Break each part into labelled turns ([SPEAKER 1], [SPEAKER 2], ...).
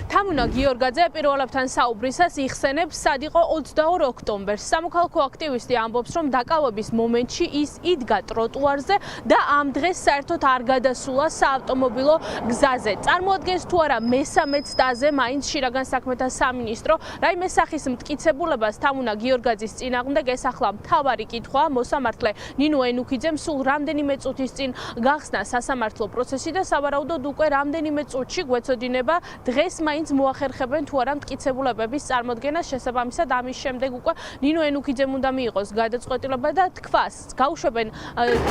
[SPEAKER 1] თამუნა გიორგაძე პირველებთან საუბრისას იხსენებს სად იყო 22 ოქტომბერს. სამოქალაქო აქტივისტი ამბობს, რომ დაკავების მომენტში ის იდგა ტროტუარზე და ამ დღეს საერთოდ არ გადასულა საავტომობილო გზაზე. წარმოადგენს თუ არა მესამე ცდაზე მაინც შინაგან საქმეთა სამინისტრო რაიმე სახის მტკიცებულებას თამუნა გიორგაძის წინააღმდეგ ესახლა მთავარი კითხვაა მოსამართლე ნინო ენუქიძემ სულ რამდენიმე წუთის წინ გახსნა სასამართლო პროცესი და სავარაუდოდ უკვე რამდენიმე წუთში გვეცოდინება დღეს მაინც მოახერხებენ თუ არა მტკიცებულებების წარმოდგენას. შესაბამისად ამის შემდეგ უკვე ნინო ენუქიძემ უნდა მიიღოს გადაწყვეტილება და თქვას გაუშვებენ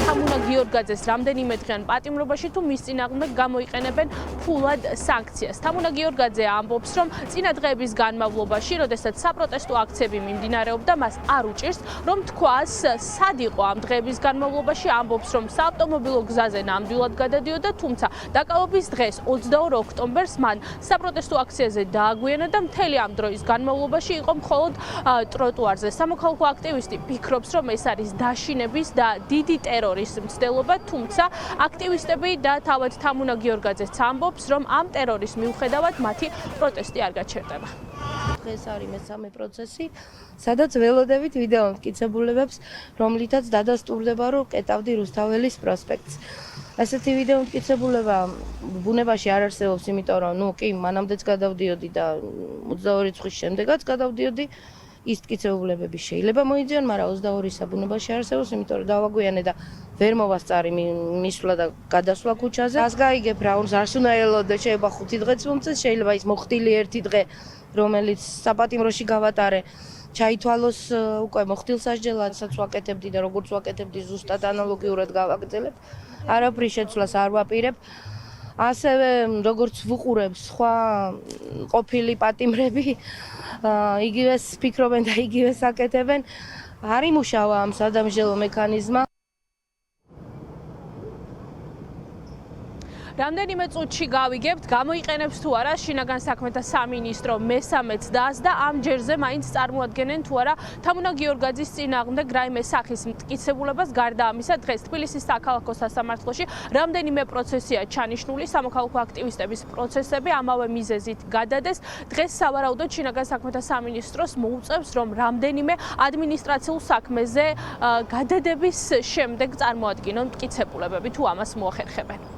[SPEAKER 1] თამუნა გიორგაძეს რამდენიმე დღიან პატიმრობაში თუ მის წინააღმდეგ გამოიყენებენ ფულად სანქციას. თამუნა გიორგაძე ამბობს, რომ წინა დღეების განმავლობაში, როდესაც საპროტესტო აქციები მიმდინარეობდა, მას არ უჭირს, რომ თქვას სად იყო ამ დღეების განმავლობაში. ამბობს, რომ საავტომობილო გზაზე ნამდვილად გადადიოდა, თუმცა დაკავების დღეს 22 ოქტომბერს მან საპროტესტო აქციაზე დააგვიანა და მთელი ამ დროის განმავლობაში იყო მხოლოდ ტროტუარზე. სამოქალაქო აქტივისტი ფიქრობს, რომ ეს არის დაშინების და დიდი ტერორის მცდელობა, თუმცა აქტივისტები და თავად თამუნა გიორგაძეც ამბობს, რომ ამ ტერორის მიუხედავად მათი პროტესტი არ გაჩერდება.
[SPEAKER 2] დღეს არის მესამე პროცესი, სადაც ველოდებით ვიდეო მტკიცებულებებს, რომლითაც დადასტურდება, რომ კეტავდი რუსთაველის პროსპექტს. ასეთი ვიდეო მტკიცებულება ბუნებაში არ არსებობს, იმიტომ რომ კი მანამდეც გადავდიოდი და 22 წლის შემდეგაც გადავდიოდი. ის მტკიცებულებები შეიძლება მოიძიონ, მაგრამ 22-ისა ბუნებაში არ არსებობს, იმიტომ რომ დავაგვიანე და ვერ მოვასწარი მისვლა და გადასვლა ქუჩაზე. ას გაიგებ რა, არ უნდა ელოდე, შეიძლება 5 დღეც მომწეს, შეიძლება ის მოხდილი 1 დღე, რომელიც საპატიმროში გავატარე. ჩაითვალოს უკვე მოხდილსასჯელადაც ვაკეთებდი და როგორც ვაკეთებდი ზუსტად ანალოგიურად გავაგრძელებ. არაფრის შეცვლას არ ვაპირებ. ასევე როგორც ვუყურებ სხვა ყოფილი პატიმრები, იგივეს ფიქრობენ და იგივეს აკეთებენ. არ იმუშავა ამ სადამსჯელო მექანიზმა.
[SPEAKER 1] რამდენიმე წუთში გავიგებთ, გამოიყენებს თუ არა შინაგან საქმეთა სამინისტრო მესამე ცდას და ამ ჯერზე მაინც წარმოადგენენ თუ არა თამუნა გიორგაძის წინააღმდეგ რაიმე სახის მტკიცებულებას. გარდა ამისა, დღეს თბილისის საქალაქო სასამართლოში რამდენიმე პროცესია ჩანიშნული. სამოქალაქო აქტივისტების პროცესები ამავე მიზეზით გადადეს. დღეს სავარაუდოდ შინაგან საქმეთა სამინისტროს მოუწევს, რომ რამდენიმე ადმინისტრაციულ საქმეზე გადადების შემდეგ წარმოადგინონ მტკიცებულებები თუ ამას მოახერხებენ.